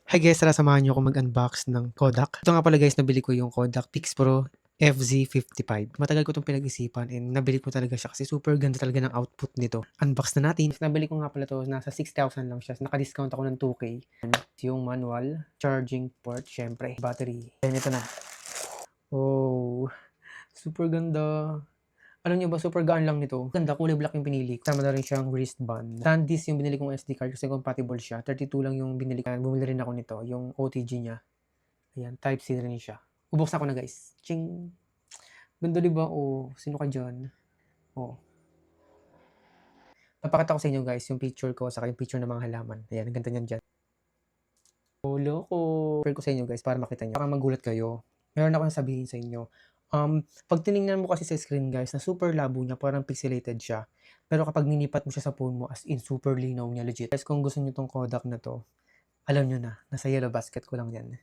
Hi guys, tara samahan niyo ako mag-unbox ng Kodak. Ito nga pala guys, nabili ko yung Kodak Pixpro FZ55. Matagal ko itong pinag-isipan and nabili ko talaga siya kasi super ganda talaga ng output nito. Unbox na natin. Nabili ko nga pala to, nasa 6,000 lang siya. Naka-discount ako ng 2K. Yung manual, charging port, syempre, battery. Then ito na. Oh, super ganda. Alam niyo ba, super gaan lang nito. Ganda, kulay black yung pinili ko. Tama na rin siyang wristband. SanDisk yung binili kong SD card kasi compatible siya. 32 lang yung binili ko. Bumili rin ako nito, yung OTG niya. Ayan, type C rin siya. Ubuksan ko na guys. Ching! Ganda diba? Oh, sino ka dyan? Oh. Napakita ko sa inyo guys, yung picture ko sa yung picture ng mga halaman. Ayan, ang ganda niyan dyan. Oh, loko. Share ko sa inyo guys para makita nyo. Baka magulat kayo. Meron ako sabihin sa inyo. Pag tinignan mo kasi sa screen guys, na super labo niya, parang pixelated siya. Pero kapag ninipat mo siya sa phone mo, as in super linaw niya, legit. Guys, kung gusto niyo tong Kodak na to, alam nyo na, nasa yellow basket ko lang yan.